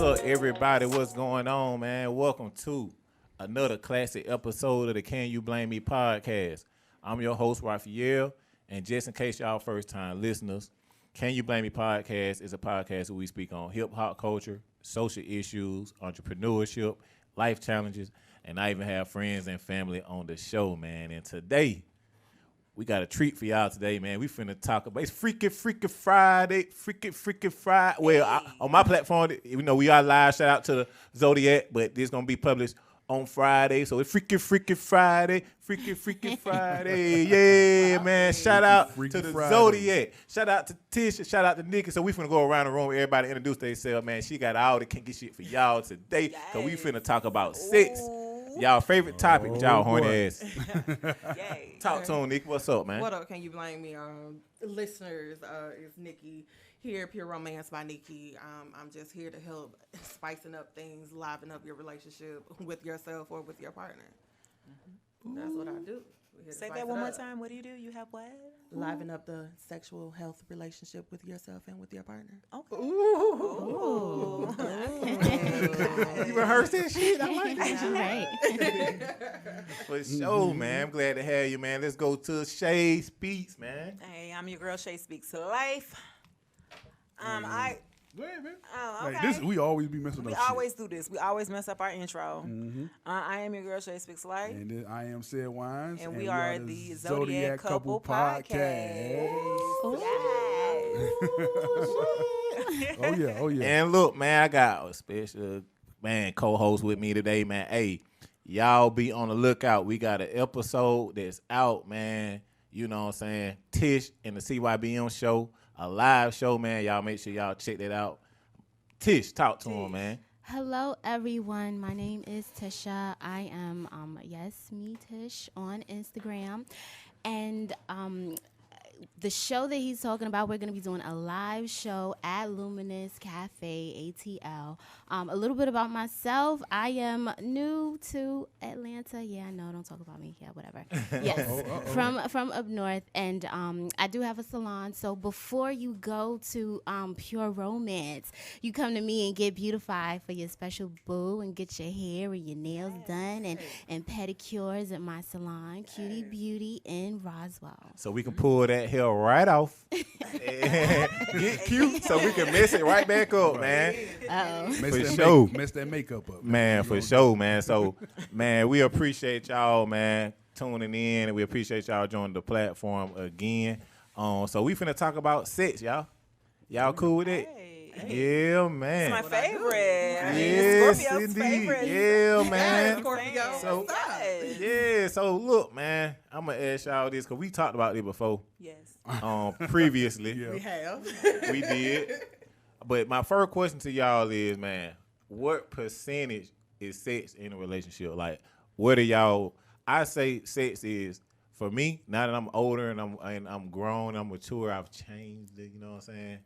up, everybody? What's going on, man? Welcome to another classic episode of the Can You Blame Me podcast. I'm your host, Raphael, and just in case y'all first-time listeners, Can You Blame Me podcast is a podcast where we speak on hip-hop culture, social issues, entrepreneurship, life challenges, and I even have friends and family on the show, man. And today, we got a treat for y'all today, man. We finna talk about it's freaking Friday, freaking Friday. Well, on my platform, you know, we are live. Shout out to the Zodiac, but this gonna be published on Friday, so it's freaking Friday, freaking Friday. Yeah, man. Shout out to the Zodiac. Shout out to Tish. Shout out to Nikki. So we finna go around the room. Everybody introduce themselves, man. She got all the kinky shit for y'all today. Yes. So we finna talk about sex. Y'all favorite topic, y'all horny ass. Talk to him, Nikki. What's up, man? What up? Can you blame me? Listeners, it's Nikki here, Pure Romance by Nikki. I'm just here to help spicing up things, liven up your relationship with yourself or with your partner. Mm-hmm. That's what I do. Say that one more time. What do? You have what? Liven up the sexual health relationship with yourself and with your partner. Okay. Ooh. You rehearsed that shit? I like that. Right. For sure, man. I'm glad to have you, man. Let's go to Shay Speaks, man. Hey, I'm your girl, Shay Speaks Life. Go ahead, man. Oh, okay. Like this, we always be messing up. We always do this. We always mess up our intro. Mm-hmm. I am your girl, Shay Speaks Life. And then I am Sid Wines. And we are the Zodiac Couple podcast. Oh yeah. And look, man, I got a special co-host with me today, man. Hey, y'all be on the lookout. We got an episode that's out, man. You know what I'm saying? Tish and the CYBM show. A live show, man. Y'all make sure y'all check that out. Tish, talk to him, man. Hello, everyone. My name is Tisha. I am, me, Tish, on Instagram. And the show that he's talking about, we're going to be doing a live show at Luminous Cafe, ATL. A little bit about myself. I am new to Atlanta. Yeah, I know. Don't talk about me. Yeah, whatever. Yes, from up north. And I do have a salon. So before you go to Pure Romance, you come to me and get beautified for your special boo and get your hair and your nails done and pedicures at my salon, Cutie Beauty in Roswell. So we can pull that hair right off. Get cute so we can mess it right back up, man. Uh-oh. Mess that makeup up. Man, for sure, man. So, man, we appreciate y'all, man, tuning in, and we appreciate y'all joining the platform again. So we finna talk about sex, y'all. Y'all cool with it? Yeah, man. It's my favorite. Yes, Scorpio's indeed. favorite. Yeah, man. Scorpio. So, so look, man, I'm gonna ask y'all this because we talked about it before. Yes. Previously. Yeah. We have. We did. But my first question to y'all is, man, what percentage is sex in a relationship? Like, what are y'all? I say sex is, for me, now that I'm older and I'm grown, I'm mature, I've changed it, you know what I'm saying?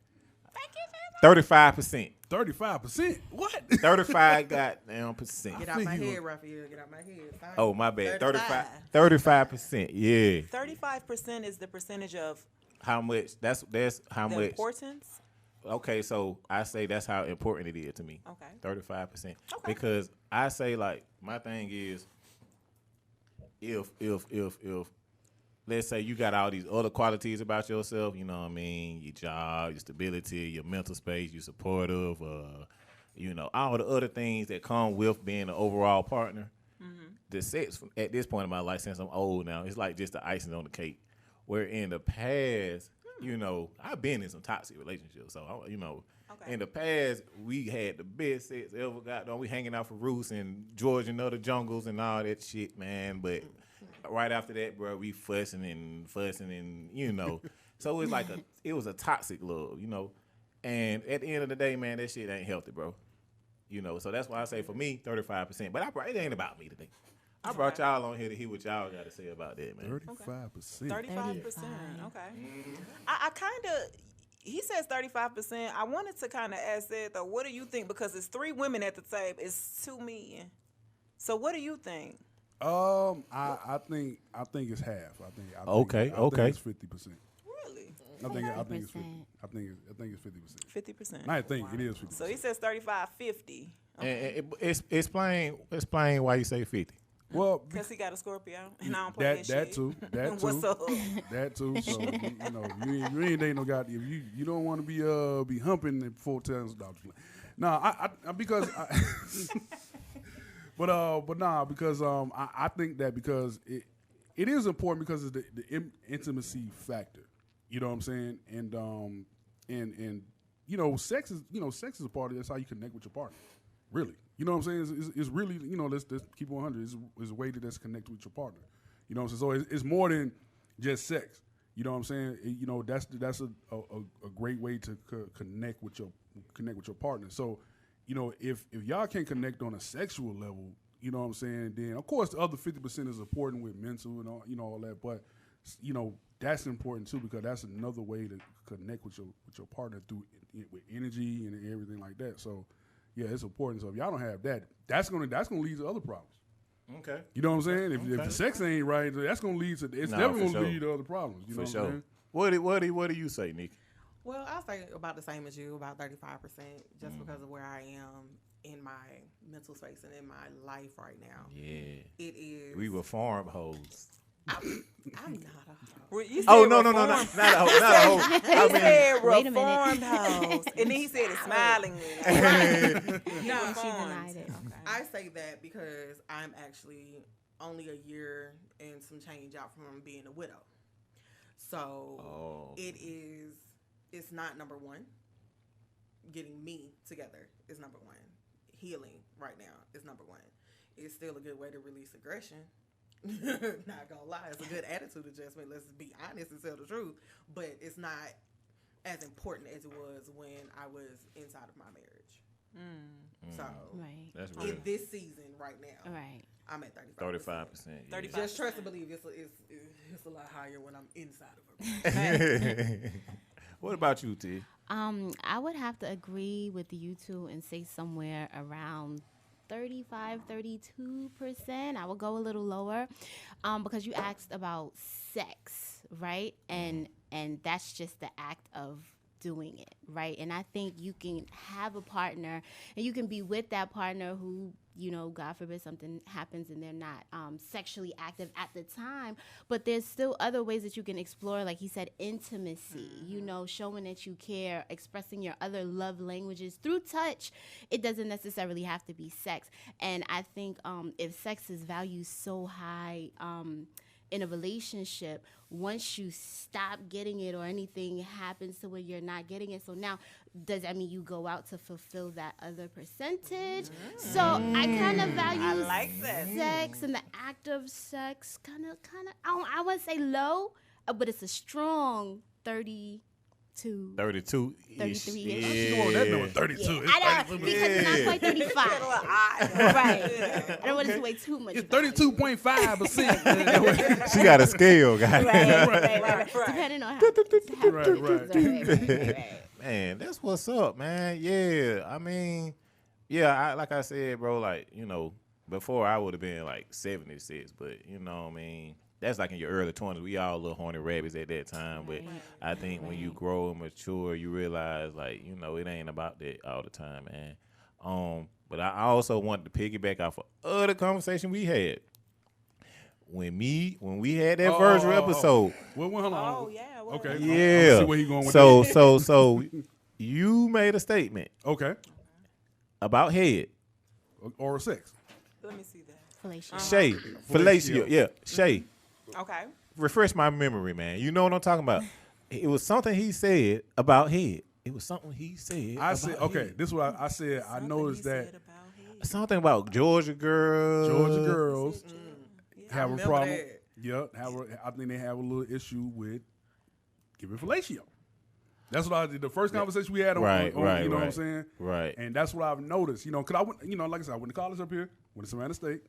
35%. 35%? What? 35 goddamn percent. Get out my head, Raphael. Get out my head. Sorry. Oh, my bad. 35%. Yeah. 35% is the percentage of how much? That's how the much. Importance. Okay, so I say that's how important it is to me. Okay. 35%. Okay. Because I say, like, my thing is, if let's say you got all these other qualities about yourself, you know what I mean, your job, your stability, your mental space, you're supportive, you know, all the other things that come with being an overall partner. Mm-hmm. The sex at this point in my life, since I'm old now, it's like just the icing on the cake. Where in the past, you know, I've been in some toxic relationships, so you know, in the past we had the best sex ever. Got we hanging out for roosts in Georgia and other jungles and all that shit, man. But right after that, bro, we fussing and you know, so it's like it was a toxic love, you know. And at the end of the day, man, that shit ain't healthy, bro. You know, so that's why I say for me, 35%. But it ain't about me today. I brought y'all on here to hear what y'all got to say about that, man. 35%. 35%. Okay. I kind of, he says 35%. I wanted to kind of ask that, though. What do you think? Because it's 3 women at the table. It's 2 men. So what do you think? I think it's half. I think okay. it's 50%. Really? I think it's 50. 50%. I think it's 50%. 50%. I think it is 50%. So he says 35, 50. And explain why you say 50. Well, Because he got a Scorpio, and I don't play that that shit. too. That too. What's up? That too. So you ain't dating no guy. If you don't want to be humping at 4 times. No, I because but nah, because I think that because it is important because it's the intimacy factor. You know what I'm saying? And sex is a part of it. That's how you connect with your partner. Really. You know what I'm saying? It's really, let's keep it 100. It's a way to just connect with your partner. You know what I'm saying? So it's more than just sex. You know what I'm saying? That's a great way to connect with your partner. So, if y'all can't connect on a sexual level, you know what I'm saying, then of course the other 50% is important with mental and all that, but that's important too because that's another way to connect with your partner with energy and everything like that. So yeah, it's important. So if y'all don't have that, that's gonna lead to other problems. Okay. You know what I'm saying? If the sex ain't right, that's gonna lead to definitely gonna lead to other problems. You know what I'm saying? What do you say, Nikki? Well, I'll say about the same as you, about 35%, just because of where I am in my mental space and in my life right now. Yeah. It is. We were farm hoes. I'm not a hoe. Well, you Oh said no, reformed. not a hoe, not a hoe. He said Wait a minute. reformed hoes, and then he said it smilingly. No, She denied it. I say that because I'm actually only a year and some change out from being a widow. So it's not number one. Getting me together is number one. Healing right now is number one. It's still a good way to release aggression. Not gonna lie, it's a good attitude adjustment. Let's be honest and tell the truth. But it's not as important as it was when I was inside of my marriage. So that's real. in this season right now, I'm at 35%. 35%. Yeah. Just trust and believe it's a lot higher when I'm inside of her. What about you, T? I would have to agree with you two and say somewhere around 35-32%. I would go a little lower because you asked about sex, right? And that's just the act of doing it, right? And I think you can have a partner and you can be with that partner who, God forbid something happens and they're not sexually active at the time, but there's still other ways that you can explore, like he said, intimacy, showing that you care, expressing your other love languages through touch. It doesn't necessarily have to be sex. And I think if sex is valued so high in a relationship, once you stop getting it or anything happens to where you're not getting it, so now does that mean you go out to fulfill that other percentage? So I kind of value sex and the act of sex kind of I wouldn't say low, but it's a strong 32. 32. 33 Yeah. You want that number 32. I know, because it's not quite 35. Right. I don't want it to weigh too much. It's 32.5%. She got a scale, guys. Right. Depending on how Right. Man, that's what's up, man. Yeah, I mean, like I said, bro, like, before I would have been like 76, but, I mean, that's like in your early 20s. We all little horny rabbits at that time, but I think when you grow and mature, you realize, like, it ain't about that all the time, man. But I also wanted to piggyback off of other conversation we had. When we had that first episode. Well, hold on. Oh, yeah. Well, okay. Yeah. See where he going with so you made a statement. Okay. About head. Oral sex. Let me see that. Fellatio. Shay. Fellatio. Yeah. Shay. Okay. Refresh my memory, man. You know what I'm talking about. It was something he said about head. It was something he said. I said, okay, this is what I said. I noticed that something about Georgia girls. Have a problem. That. Yep. I think they have a little issue with giving fellatio. That's what I did. The first conversation we had on you know what I'm saying? Right. And that's what I've noticed. Because I went, like I said, I went to college up here, went to Savannah State.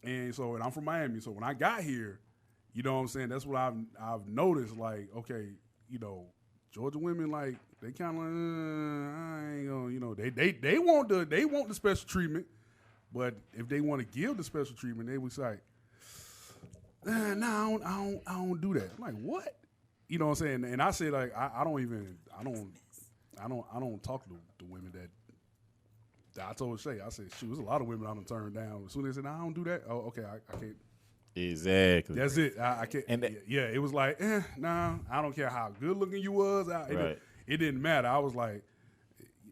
And I'm from Miami. So when I got here, you know what I'm saying? That's what I've noticed. Like, okay, Georgia women, like, they kind of like, I ain't gonna, they want the special treatment, but if they want to give the special treatment, they was like, no, I don't do that. I'm like, what? you know what I'm saying? And I say like I don't talk to the women that I told Shay. I said, shoot, there's a lot of women I done turned down. As soon as they said, no, I don't do that. Oh, okay, I can't. Exactly. That's it. I can't. And it was like, nah, I don't care how good looking you was. It didn't matter. I was like,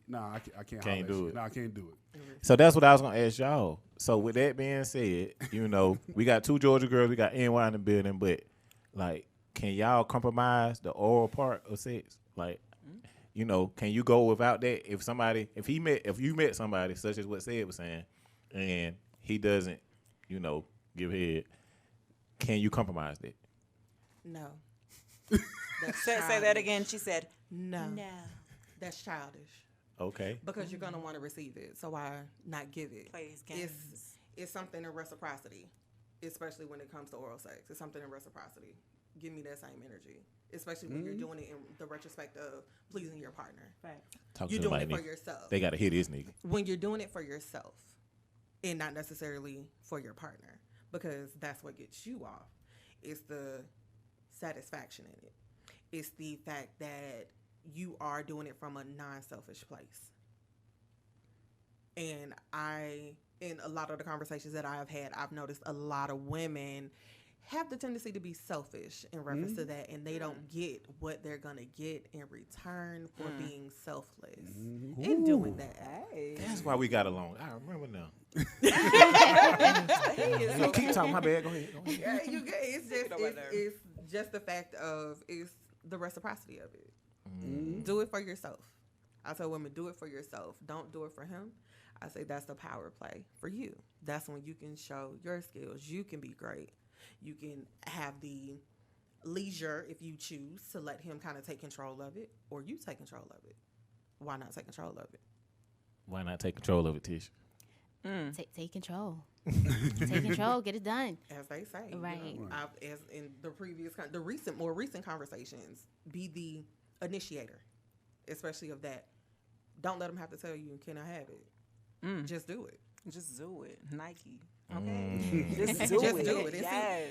nah, I can't do it. Nah, I can't do it. So that's what I was gonna ask y'all. So with that being said, we got 2 Georgia girls, we got NY in the building, but like, can y'all compromise the oral part of sex? Like, can you go without that? If you met somebody such as what Sid was saying, and he doesn't, give head, can you compromise that? No. Say that again. She said no. That's childish. Okay. Because you're gonna want to receive it, so why not give it? Plays games. It's something in reciprocity, especially when it comes to oral sex. It's something in reciprocity. Give me that same energy, especially when you're doing it in the retrospect of pleasing your partner. You're doing it for yourself. They gotta hit this nigga. When you're doing it for yourself, and not necessarily for your partner, because that's what gets you off. It's the satisfaction in it. It's the fact that you are doing it from a non-selfish place. And in a lot of the conversations that I've had, I've noticed a lot of women have the tendency to be selfish in reference to that, and they don't get what they're going to get in return for being selfless in doing that. Hey. That's why we got along. I remember now. Keep talking. My bad. Go ahead. Yeah, it's just the fact of it's the reciprocity of it. Do it for yourself. I tell women, do it for yourself. Don't do it for him. I say that's the power play for you. That's when you can show your skills. You can be great. You can have the leisure, if you choose, to let him kind of take control of it, or you take control of it. Why not take control of it? Why not take control of it, Tish? Take control. Take control. Get it done. As they say, right? As in the more recent conversations, be the initiator, especially of that. Don't let them have to tell you, "Can I have it?" Just do it. Just do it. Nike. Okay. Just do it.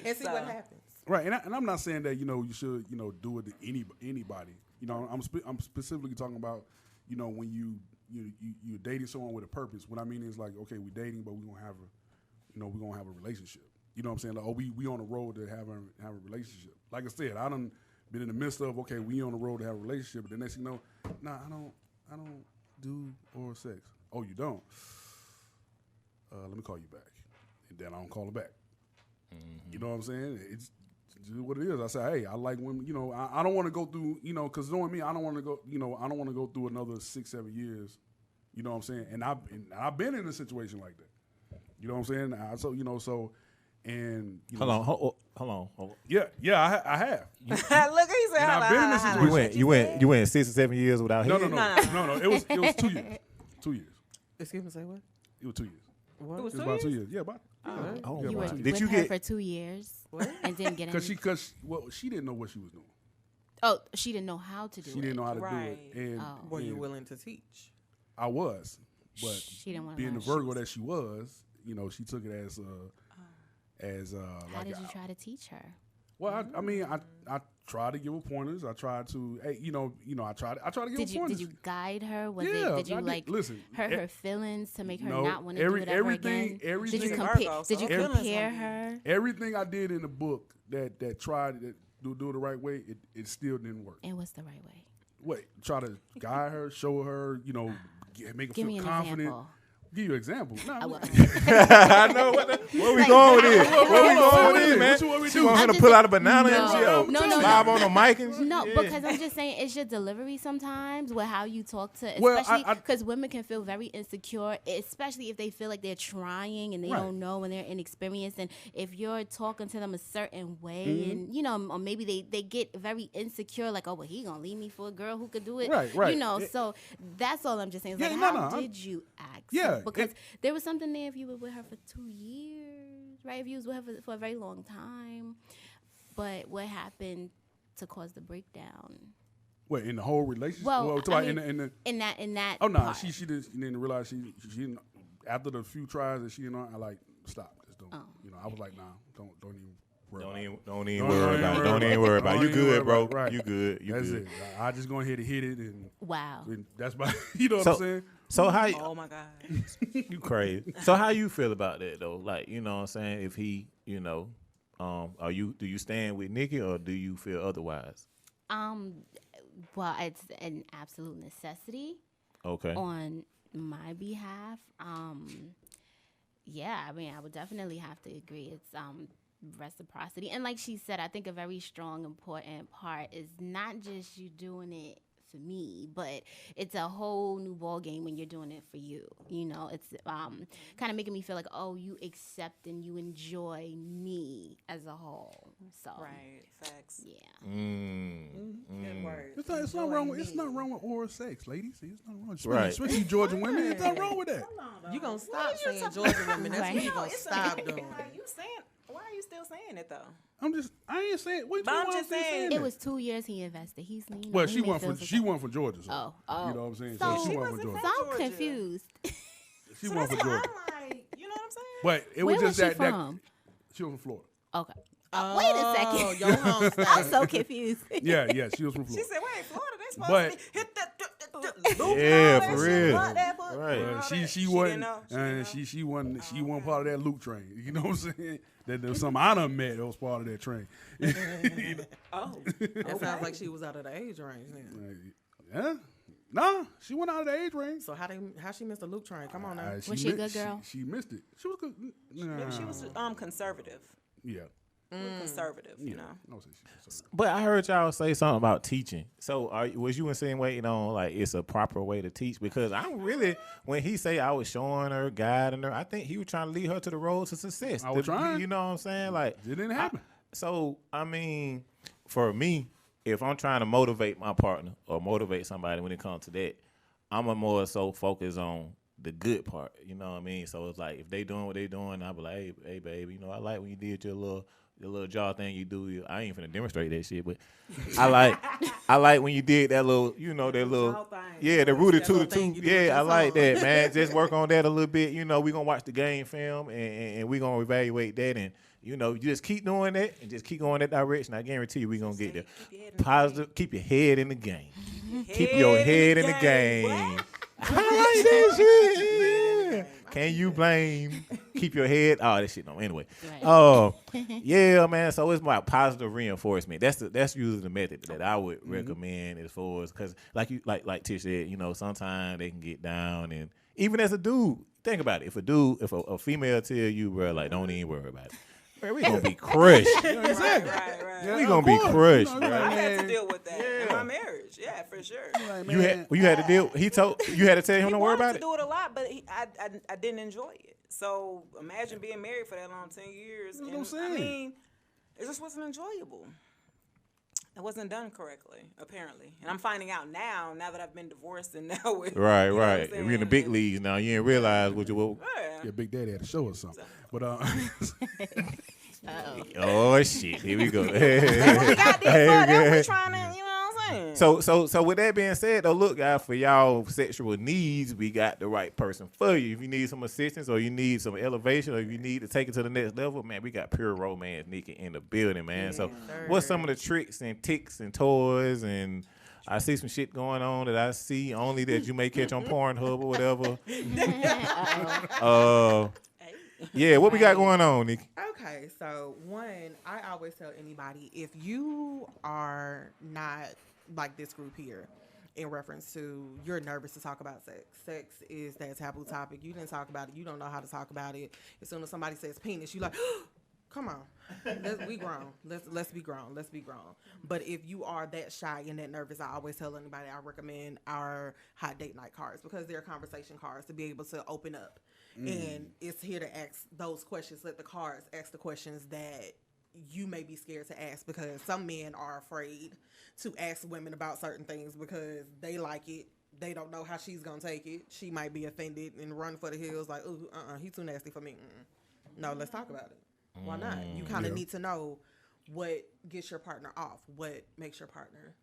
And see what happens. Right, and I'm not saying that you should do it to anybody. I'm specifically talking about when you're dating someone with a purpose. What I mean is like, okay, we're dating, but we're gonna have a relationship. You know what I'm saying? Like, we on the road to have a relationship. Like I said, I done been in the midst of, okay, we on the road to have a relationship, but the next thing you know, nah, I don't do oral sex. Oh, you don't? Let me call you back. And then I don't call her back. You know what I'm saying? It's what it is. I say, hey, I like women. I don't want to go through, because knowing me, I don't want to go. I don't want to go through another 6-7 years. You know what I'm saying? And I've been in a situation like that. You know what I'm saying? Hold on. Yeah, I have. Look, he said, I've been in this situation. You went 6 or 7 years without No. hitting? No. It was 2 years. 2 years. Excuse me, say what? It was 2 years. What? It was about 2 years. Yeah, about. Oh, You wow. were Did with you her get for 2 years and didn't get any. Because she didn't know what she was doing. Oh, she didn't know how to do it. She didn't know how to Right. do it. And Were you willing to teach? I was, but She didn't want to being learn. the Virgo that she was, she took it as How like did you try to teach her? well, I tried to give her pointers. I tried to, I tried to give her pointers. Did you guide her? Yeah, Did you I did. like Listen, hurt her feelings to make her no, not want to do it ever again? everything- Did you Virgo, Did so you her feelings compare gonna be- her? Everything I did in the book that tried to do it the right way, it still didn't work. And what's the right way? Wait, try to guide her, show her, make her Give me feel an confident. example. Give you an example. Nah, I will. I know where we going with this. Where we going with this, man? What we She do? want her I'm to just pull out saying- a banana and shit. No. Live on the mic and shit. No, Yeah. because I'm just saying it's your delivery sometimes with how you talk to, Well, especially I- because women can feel very insecure, especially if they feel like they're trying and they Right. don't know and they're inexperienced. And if you're talking to them a certain way, and or maybe they get very insecure, like, oh, well, he gonna leave me for a girl who could do it, Right. So that's all I'm just saying. It's Yeah, like, no, how no, did you act? Yeah, because there was something there if you were with her for 2 years, right? If you was with her for a very long time, but what happened to cause the breakdown? Wait, in the whole relationship? Well, to I like mean, in that. Oh no, part. she didn't realize she didn't. After the few tries that she didn't, I like stop. Just don't. Oh, I was like, nah, don't even Don't even worry about it. Don't even worry about it. You good, bro. Right. You good. You That's good. it. I just go ahead and hit it, and Wow. that's my. You know what I'm saying? So how you, Oh my God. you crazy? So how you feel about that though? Like, you know what I'm saying? If he, you know, do you stand with Nikki or do you feel otherwise? Well, it's an absolute necessity. Okay. On my behalf. Yeah, I mean, I would definitely have to agree. It's reciprocity. And like she said, I think a very strong, important part is not just you doing it for me, but it's a whole new ball game when you're doing it for you. You know, it's kind of making me feel like, oh, you accept and you enjoy me as a whole. So Right. Facts. yeah. Good word. It's not wrong with oral sex, ladies. It's not wrong. Right. Especially Georgia women. It's not wrong with that. You gonna stop saying Georgia women? That's Right. what you gonna It's stop like, doing. like, you saying, why are you still saying it though? I ain't saying. Wait, But I'm why just still saying- that? It was 2 years he invested. He's lean. Well, she went from Georgia. So, Oh. You know what I'm saying? So- So she She went from wasn't Georgia. So I'm Georgia. confused. She So went that's from why Georgia. I'm like, you know what I'm saying? But it Where was just was she that. from? She was from Florida. Okay. Wait a second. Oh, your home state. I'm so confused. Yeah, she was from She Florida. said, wait, Florida, they supposed But- to be hit that. Yeah, for real. She wasn't, and she wasn't part of that Luke train. You know what I'm saying? That there was something I done met that was part of that train. Oh, It sounds like she was out of the age range then. Yeah, nah, she went out of the age range. So how she missed the Luke train? Come on now. Was she a good girl? She missed it. She was good. maybe she was conservative. Yeah. We're conservative, you know. I would say she was conservative. But I heard y'all say something about teaching. So was you insinuating on like it's a proper way to teach? Because I'm really, when he say I was showing her, guiding her, I think he was trying to lead her to the road to success. I was trying. You know what I'm saying? Like It didn't happen. So I mean, for me, if I'm trying to motivate my partner or motivate somebody when it comes to that, I'm a more so focused on the good part. You know what I mean? So it's like if they doing what they doing, I'll be like, hey baby, you know, I like when you did your little jaw thing you do. I ain't finna demonstrate that shit, but I like when you did that little, you know, that little, jaw thing. yeah, the rooted That to the little thing two. you do with Yeah, I your like song. that, man. Just work on that a little bit. You know, we gonna watch the game film and we gonna evaluate that, and you know, you just keep doing that and just keep going that direction. I guarantee you we gonna get there. Positive. Keep your head in the game. Keep your head in the game. I like that shit. Yeah. Can you blame? Keep your head. Oh, that shit. No. Anyway. Right. Oh, yeah, man. So it's my positive reinforcement. That's usually the method that I would recommend as far as because like Tish said, you know, sometimes they can get down, and even as a dude, think about it. If a female tell you, bro, like don't even worry about it. Man, we gonna be crushed. Exactly. Right. We gonna be crushed, You bro. know, I like, had to man, deal with that in my marriage. Yeah, for sure. like, You man, had to deal. He told you had to tell him He don't worry wanted about to it. do it a lot, but I didn't enjoy it. So imagine being married for that long, 10 years. That's what And, I'm saying. I mean, it just wasn't enjoyable. It wasn't done correctly, apparently. And I'm finding out now that I've been divorced and now with Right, you know what I'm right. saying? We in the big leagues now. You didn't realize what you. Yeah. yeah, Big Daddy had to show us something. But Oh shit! Here we go. We got this far, that we trying to, you know what I'm saying? So with that being said, though, look, guys, for y'all sexual needs, we got the right person for you. If you need some assistance or you need some elevation or if you need to take it to the next level, man, we got Pure Romance Nikki in the building, man. So what's some of the tricks and ticks and toys and I see some shit going on that I see only that you may catch on Pornhub or whatever. Yeah, what we got going on, Nikki? Okay, so one, I always tell anybody if you are not like this group here in reference to you're nervous to talk about sex. Sex is that taboo topic. You didn't talk about it. You don't know how to talk about it. As soon as somebody says penis, you like, come on, we grown. Let's be grown. Let's be grown. But if you are that shy and that nervous, I always tell anybody I recommend our hot date night cards because they're conversation cards to be able to open up. And it's here to ask those questions. Let the cards ask the questions that you may be scared to ask because some men are afraid to ask women about certain things because they like it. They don't know how she's going to take it. She might be offended and run for the hills like, ooh, he's too nasty for me. No, let's talk about it. Why not? You kind of need to know what gets your partner off, what makes your partner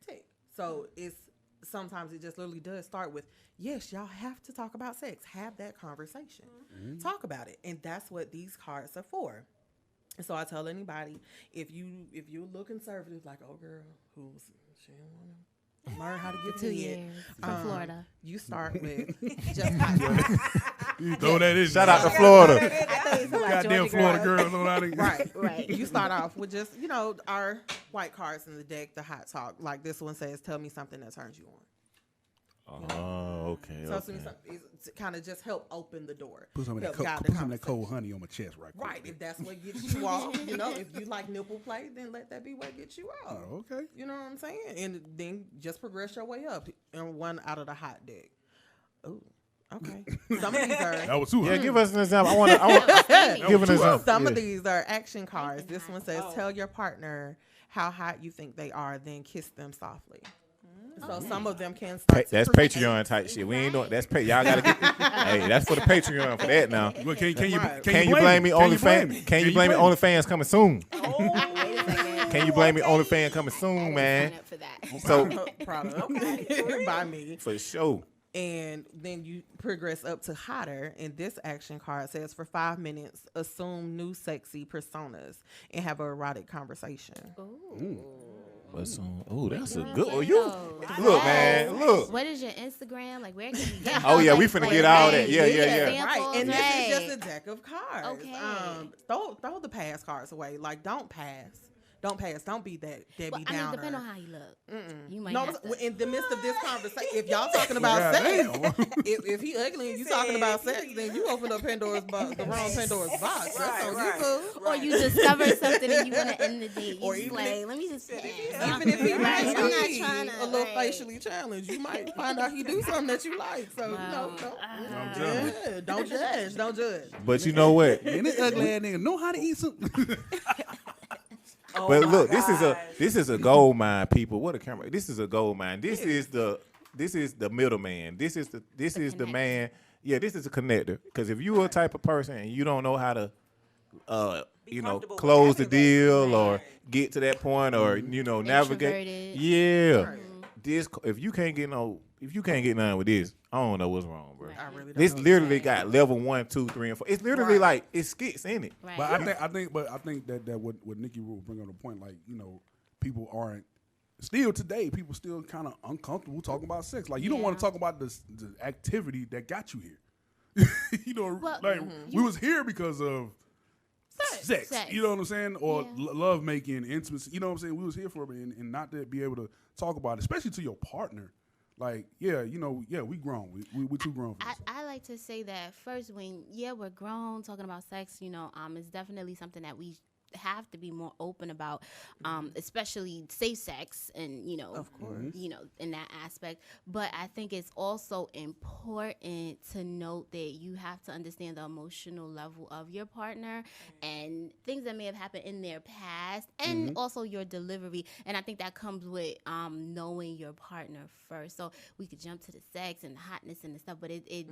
tick. So sometimes it just literally does start with, yes, y'all have to talk about sex. Have that conversation. Talk about it. And that's what these cards are for. And so I tell anybody, if you're a little conservative, like, oh girl, she don't want to learn how to get 2 to years it. from Florida. You start with just hot You throw that in. Shout out to Florida. Goddamn Florida girls on out of Right. You start off with just, our white cards in the deck, the hot talk. Like this one says, tell me something that turns you on. Oh, okay. So Okay. it's kind of just help open the door. Put some of that, Help guide the put some of that conversation. cold honey on my chest right quick. Right. If that's what gets you off, if you like nipple play, then let that be what gets you off. Oh, okay. You know what I'm saying? And then just progress your way up and one out of the hot deck. Oh, okay. Some of these are That was too Yeah, honey. give us an example. I want to give an example. some of Yeah. these are action cards. This one says, tell your partner how hot you think they are, then kiss them softly. So some of them can start. That's to create- Patreon type shit. We ain't doing that's y'all gotta get. Hey, that's for the Patreon for that now. Well, can you Right. Can you blame me? Can you blame OnlyFans? Can you blame me? OnlyFans coming soon. Can Can you blame me? OnlyFans coming soon, man. Up for that. So product by me. for sure. And then you progress up to hotter. And this action card says, for 5 minutes, assume new sexy personas and have an erotic conversation. But soon, oh, that's a good. Oh, Yes. you look, man, look. What is your Instagram? Like, where can you get Oh, yeah, we like, finna get all that. right, Yeah. Right. And this is just a right. deck of cards. Okay. Throw the past cards away. Like, don't pass. Don't pass. Don't be that Debbie Well, Downer. depending on how you look. You might No, have to. in the midst of this conversation, if y'all talking about God sex, damn. if he ugly and you talking about sex, then you open up Pandora's box, the wrong Pandora's box. That's on you, boo. Or you discover something and you want to end the date. Or Or even like, if- let me just Even if he Right, might I'm not be trying to, a little like- facially challenged, you might find out he do something that you like. So I'm telling you. don't judge. Don't judge. But you know what? And this ugly ass nigga know how to eat something. But look, this is a gold mine, people. What a camera! This is a gold mine. This is the middleman. This is the man. Yeah, this is a connector. Because if you are a type of person and you don't know how to, comfortable with close the having that. deal or get to that point or navigate. Introverted. Yeah, this if you can't get none with this, I don't know what's wrong, bro. I really don't This know. literally got level 1, 2, 3, and 4. It's literally Right. like it's skits in it. Right. But I think that what Nikki will bring on the point, like, people aren't still today. People still kind of uncomfortable talking about sex. Like, you don't want to talk about the activity that got you here. Well, we was here because of sex. Sex. You know what I'm saying? Or Yeah. love making, intimacy. You know what I'm saying? We was here for it, and not to be able to talk about it, especially to your partner. Like, we grown. We too grown for this. I like to say that first, when we're grown, talking about sex, it's definitely something that we have to be more open about, especially safe sex and Of course. in that aspect. But I think it's also important to note that you have to understand the emotional level of your partner and things that may have happened in their past, and also your delivery. And I think that comes with knowing your partner first. So we could jump to the sex and the hotness and the stuff, but it it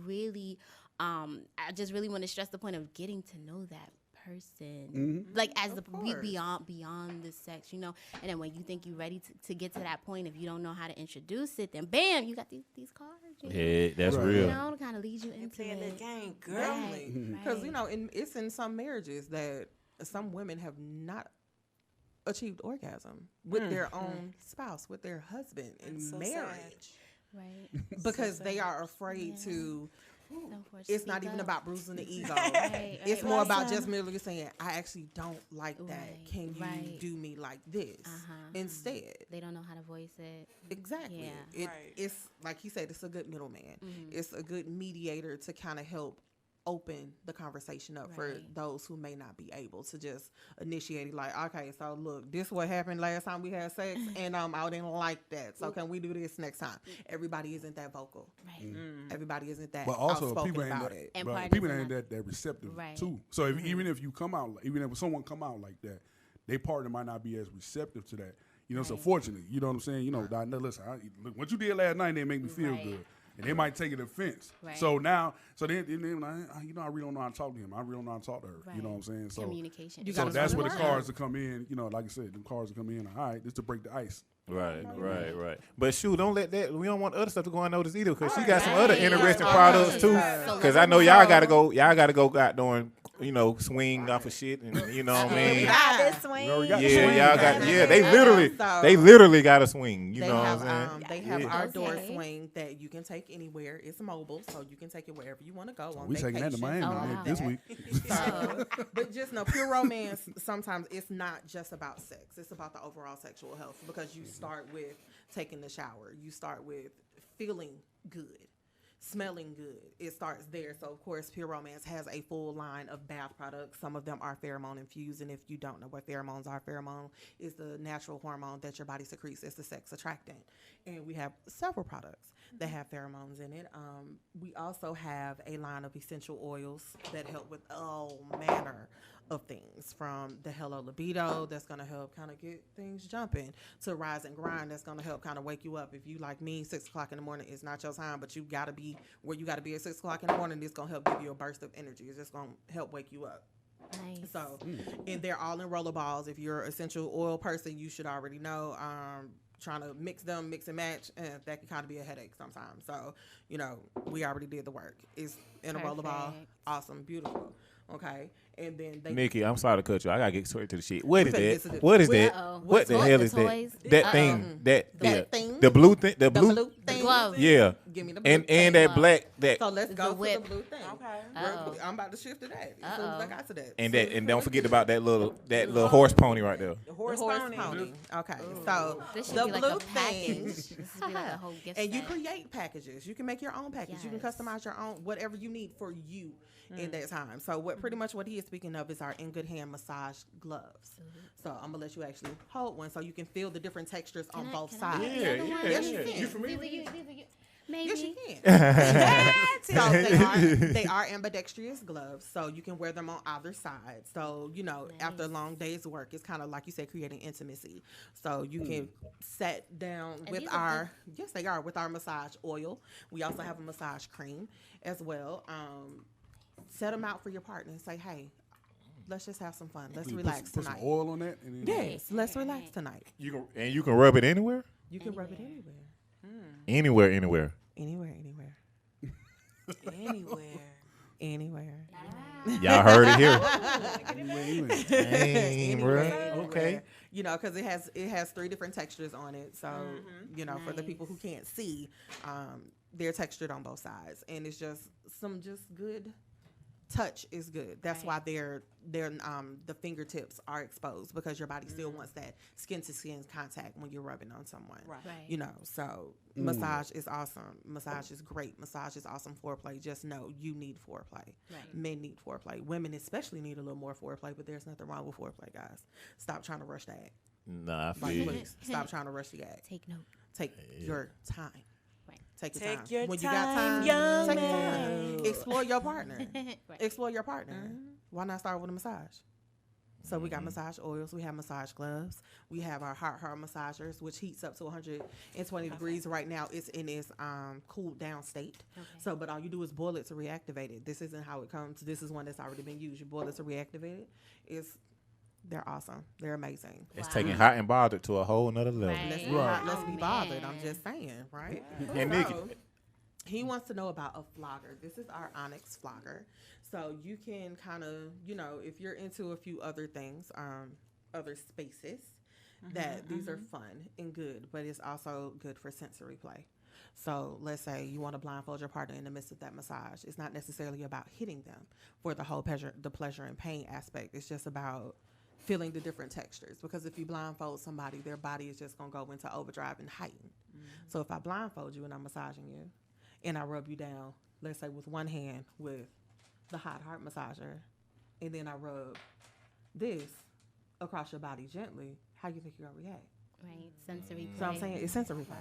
really I just really want to stress the point of getting to know that person, like as course. beyond the sex, and then when you think you're ready to get to that point, if you don't know how to introduce it, then bam, you got these cards. Yeah, that's Right. real. To kind of lead you into Playing the it. game, girl. Right, Because right. it's in some marriages that some women have not achieved orgasm with their own spouse, with their husband in So marriage, Right. because they are afraid to. Don't force It's to not speak even up. about bruising the ego. Right, It's right. more about just merely saying, "I actually don't like that. Right, Can you right. do me like this instead?" They don't know how to voice it. Exactly. Yeah. Right. It's like he said, it's a good middleman. It's a good mediator to kind of help open the conversation up for Right. those who may not be able to just initiate it. Like, okay, so look, this what happened last time we had sex, and I didn't like that. So can we do this next time? Everybody isn't that vocal. Right. Everybody isn't that But also, outspoken people ain't about that, it. And but partners people are ain't not- that receptive Right. too. So even if you come out, even if someone come out like that, their partner might not be as receptive to that. So Right. fortunately, you know what I'm saying. Listen, look, what you did last night didn't make me feel Right. good, and they might take it offense. Right. So now, then I really don't know how to talk to him. I really don't know how to talk to her. You know what I'm saying? So Communication. You so gotta that's learn where the to cards will come in. Like I said, the cards will come in. All right, this to break the ice. Right. But shoot, don't let that. We don't want other stuff to go unnoticed either, because she got some Right. other Right. interesting Right. products too. Right. Because I know y'all gotta go. Y'all gotta go. Got doing swing off of shit, and you know what I We mean. got this swing. We already got the Yeah, swing. y'all got. Yeah, they So- literally got a swing. You They know have what I'm saying? they have Yeah. outdoor Okay. swing that you can take anywhere. It's mobile, so you can take it wherever you want to go on We taking that to vacation. Miami Oh, like, wow. this week. So, but just know, pure romance, sometimes it's not just about sex. It's about the overall sexual health, because you start with taking the shower. You start with feeling good, smelling good. It starts there. So, of course, Pure Romance has a full line of bath products. Some of them are pheromone infused. And if you don't know what pheromones are, pheromone is the natural hormone that your body secretes as the sex attractant. And we have several products that have pheromones in it. We also have a line of essential oils that help with all manner of things, from the Hello Libido, that's going to help kind of get things jumping, to Rise and Grind, that's going to help kind of wake you up. If you like me, 6 o'clock in the morning is not your time, but you got to be where you got to be at 6 o'clock in the morning. It's going to help give you a burst of energy. It's just going to help wake you up. Nice. So, and they're all in roller balls. If you're an essential oil person, you should already know. Trying to mix and match, that can kind of be a headache sometimes. So, we already did the work. It's in a roller ball. Perfect. Awesome, beautiful. Okay, and then they. Nikki, I'm sorry to cut you. I gotta get straight to the shit. What is finna get that? to the- What is Well, that? Uh-oh. What the What, hell the is that? toys? That Uh-oh. thing. That Yeah. thing? The blue thing. The The blue. blue thing. glove. Yeah. Give me the blue And thing. that black that. So let's The go to whip. the blue thing. Okay. Real Uh-oh. quick. I'm about to shift to that. As soon as I Uh-oh. got to that. And don't forget about that little horse pony right there. The The horse, horse pony. pony. Okay, so This should the be like blue a package. thing. This should be like a whole gift And you set. create packages. You can make your own package. You can Yes. customize your own, whatever you need for you in that time. So pretty much what he is speaking of is our In Good Hand massage gloves. So I'm gonna let you actually hold one so you can feel the different textures on both Can I sides. get the other one? Yes, you can. These are you. Maybe. Yes, you can. So they are ambidextrous gloves, so you can wear them on either side. So after a long day's work, it's kind of like you said, creating intimacy. So you can sit down And with these are yes, they are, with our massage oil. We also have a massage cream as well. Set them out for your partner and say, hey, let's just have some fun. Let's You relax put some tonight. oil on that. And then Yes, let's relax tonight. You can rub it anywhere. You can rub it anywhere. Anywhere. Anywhere. Y'all heard it here. Anyway. Dang, bro. Anywhere. Okay. Because it has 3 different textures on it. So, for the people who can't see, they're textured on both sides, and it's just good touch is good. That's why they're the fingertips are exposed, because your body still wants that skin to skin contact when you're rubbing on someone. Right. So massage is awesome. Massage is great. Massage is awesome foreplay. Just know you need foreplay. Right. Men need foreplay. Women especially need a little more foreplay, but there's nothing wrong with foreplay, guys. Stop trying to rush that. Nah, I feel Like, you. please, stop trying to rush the act. Take note. Take your time. Right. Take your Take time. your When you got time, time, young take your man. time. Explore your partner. Right. Explore your partner. Why not start with a massage? So we got massage oils. We have massage gloves. We have our heart massagers, which heats up to 120 degrees. Right now, it's in its cooled down state. Okay. So, but all you do is boil it to reactivate it. This isn't how it comes. This is one that's already been used. You boil it to reactivate it. They're awesome. They're amazing. It's Wow. taking hot and bothered to a whole nother level. Right. Let's, Right. let's be Oh, bothered. I'm man. just saying, right? And Nikki, So, he wants to know about a flogger. This is our Onyx flogger. So you can kind of, if you're into a few other things, other spaces, that these are fun and good, but it's also good for sensory play. So let's say you want to blindfold your partner in the midst of that massage. It's not necessarily about hitting them for the whole pleasure and pain aspect. It's just about feeling the different textures, because if you blindfold somebody, their body is just going to go into overdrive and heighten. So if I blindfold you and I'm massaging you and I rub you down, let's say with one hand with the hot heart massager, and then I rub this across your body gently, how you think you're going to react? Right. Sensory play. So I'm saying it's sensory play.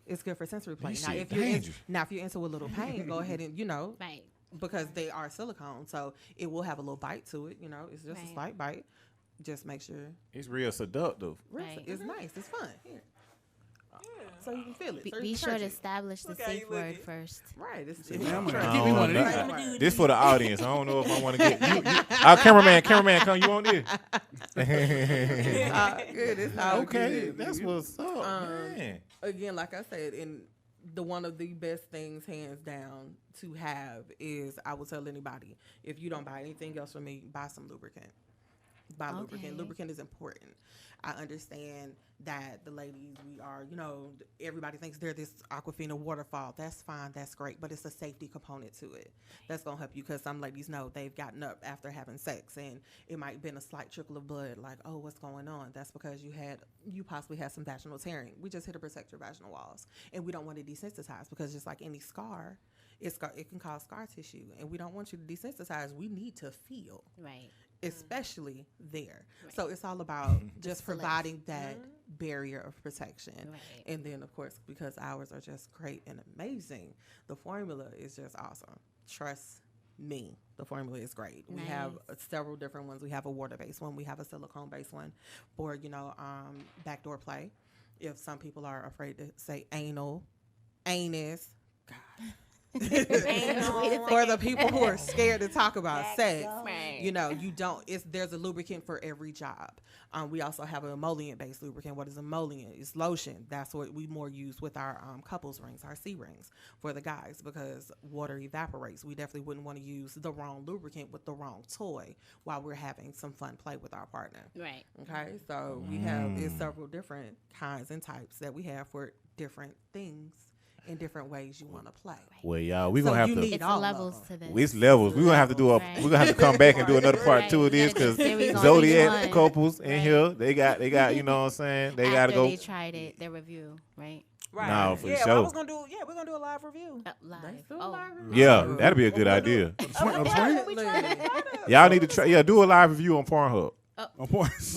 It's good for sensory play. You Now shit if you're dangerous. if you're into a little pain, go ahead and Right. because they are silicone, so it will have a little bite to it. It's just a Right. slight bite. Just make sure it's real seductive. Right. it's nice. It's fun. Here. So you can feel it. So you Be can sure touch to it. establish the Look how you safe word looking. first. Right. It's Yeah, I'm gonna right. give me one of these. Right. This for the audience. I don't know if I want to get you. Cameraman, come. You on this? Good. It's all Okay, good. that's what's up, man. Again, like I said, and one of the best things, hands down, to have is, I will tell anybody, if you don't buy anything else from me, buy some lubricant. Buy lubricant. Lubricant is important. I understand that the ladies, we are, everybody thinks they're this Aquafina waterfall. That's fine. That's great. But it's a safety component to it. That's going to help you, because some ladies know they've gotten up after having sex and it might have been a slight trickle of blood. Like, oh, what's going on? That's because you possibly had some vaginal tearing. We just here to protect your vaginal walls. And we don't want to desensitize, because just like any scar, it can cause scar tissue. And we don't want you to desensitize. We need to feel. Right. Especially there. Right. So it's all about just providing that barrier of protection. Right. And then, of course, because ours are just great and amazing, the formula is just awesome. Trust me, the formula is great. Nice. We have several different ones. We have a water-based one. We have a silicone-based one for, backdoor play. If some people are afraid to say anus, God. For the people who are scared to talk about sex, there's a lubricant for every job. We also have an emollient-based lubricant. What is emollient? It's lotion. That's what we more use with our couples rings, our C rings for the guys, because water evaporates. We definitely wouldn't want to use the wrong lubricant with the wrong toy while we're having some fun play with our partner. Right. Okay. So we have several different kinds and types that we have for different things. In different ways you want to play. Well, y'all, we're gonna have to. It's levels to this. It's levels. We're gonna have to do a. We're gonna have to come back and do another part 2 of this, because Zodiac Couples in here, they got. You know what I'm saying? They gotta go. They tried it. Their review, right? Right. No, for sure. Well, we're gonna do a live review. Live. Yeah, that'd be a good idea. Y'all need to try. Yeah, do a live review on Pornhub.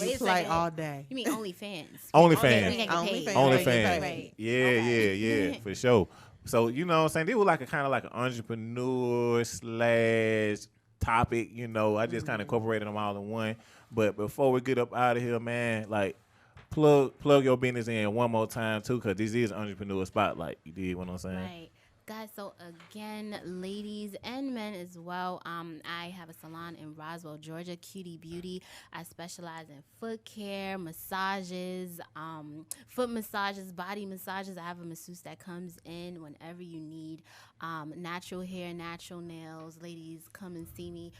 We play all day. You mean OnlyFans? OnlyFans. Right. Yeah, for sure. So, you know what I'm saying? They were like a kind of like an entrepreneur / topic, I just kind of incorporated them all in one. But before we get up out of here, man, like plug your business in one more time too, because this is Entrepreneur Spotlight. You dig what I'm saying? Right. Guys, so again, ladies and men as well, I have a salon in Roswell, Georgia, Cutie Beauty. I specialize in foot care, massages, foot massages, body massages. I have a masseuse that comes in whenever you need natural hair, natural nails. Ladies, come and see me.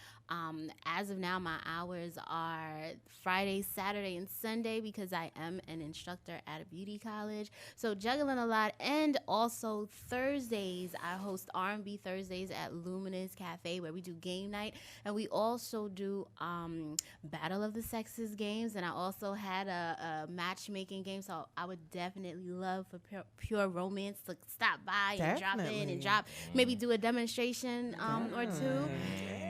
As of now, my hours are Friday, Saturday, and Sunday, because I am an instructor at a beauty college. So juggling a lot. And also Thursdays, I host R&B Thursdays at Luminous Cafe, where we do game night. And we also do Battle of the Sexes games. And I also had a matchmaking game. So I would definitely love for pure romance to stop by and drop in and drop. Maybe do a demonstration or two.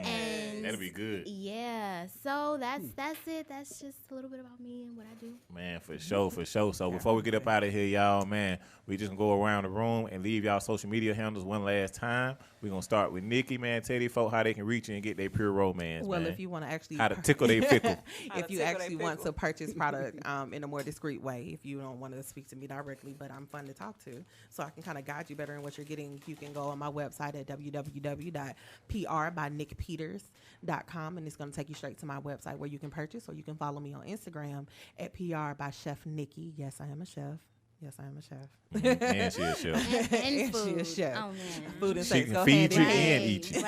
And that'd be good. Yeah. So that's it. That's just a little bit about me and what I do. Man, for sure. So before we get up out of here, y'all, man, we just gonna go around the room and leave y'all social media handles one last time. We're gonna start with Nikki, man. Tell these folk how they can reach you and get their pure romance. Well, man. if you want to actually how to tickle their pickle. If you actually want to purchase product in a more discreet way, if you don't want to speak to me directly, but I'm fun to talk to, so I can kind of guide you better in what you're getting, you can go on my website at www.prbynickpeters.com, and it's going to take you straight to my website where you can purchase, or you can follow me on Instagram at PR by Chef Nikki. Yes, I am a chef. And she a chef. And she a chef. Oh, man. Food and She sex can go feed hand you in hand. and eat you.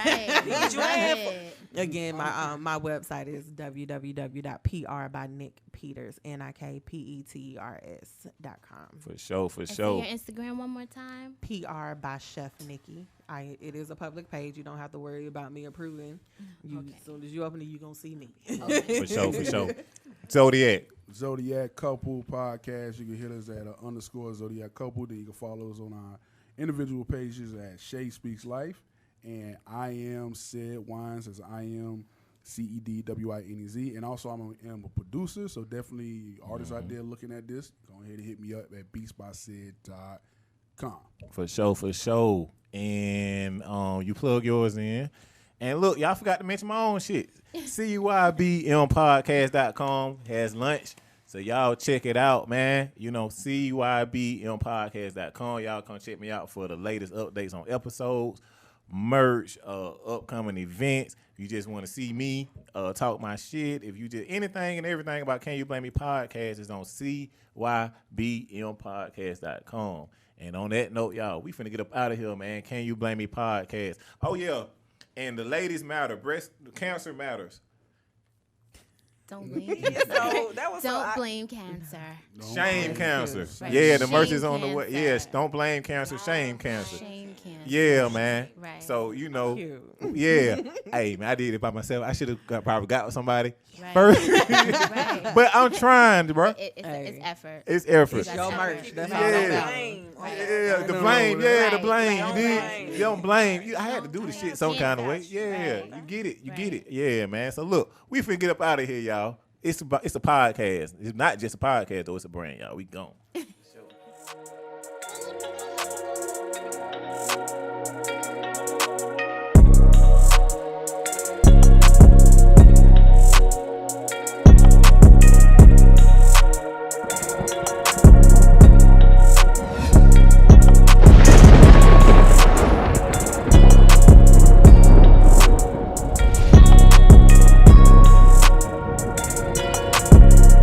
Right. Again, my website is www.prbynickpeters.com. For sure. Your Instagram one more time. PR by Chef Nikki. It is a public page. You don't have to worry about me approving. As soon as you open it, you're going to see me. Okay. For sure. Zodiac Couple podcast. You can hit us at _ Zodiac Couple. Then you can follow us on our individual pages at Shay Speaks Life. And I am Sid Wines, as I am CEDWINEZ. And also I'm a producer, so definitely artists out there looking at this, go ahead and hit me up at beatsbysid.com. For sure. And you plug yours in. And look, y'all forgot to mention my own shit. CYBMpodcast.com has lunch. So y'all check it out, man. CYBMpodcast.com. Y'all come check me out for the latest updates on episodes, merch, upcoming events. If you just want to see me talk my shit, if you just anything and everything about Can You Blame Me podcast is on CYBMpodcast.com. And on that note, y'all, we finna get up out of here, man. Can You Blame Me podcast. Oh, yeah. And the ladies matter. Breast cancer matters. Don't blame So that was Don't blame cancer. Shame cancer. Right. Yeah, the Shame mercy's on the way. cancer. Yes, don't blame cancer. Shame cancer. Shame cancer. Yeah, man. Right. So, you know, Cute. yeah. Hey, man, I did it by myself. I should have probably got with somebody Right. first. Right. But I'm trying, bro. It's Hey. effort. It's effort. It's your merch. That's all Yeah. that matters. blame. Yeah, the No, blame. no, Yeah, the right, blame. right. You Don't did. blame. You don't blame. I had to do the Don't shit some kind of way. blame. Yeah, Right. you get it. You get Right. it. Yeah, man. So look, we finna get up out of here, y'all. It's a podcast. It's not just a podcast though. It's a brand, y'all. We gone.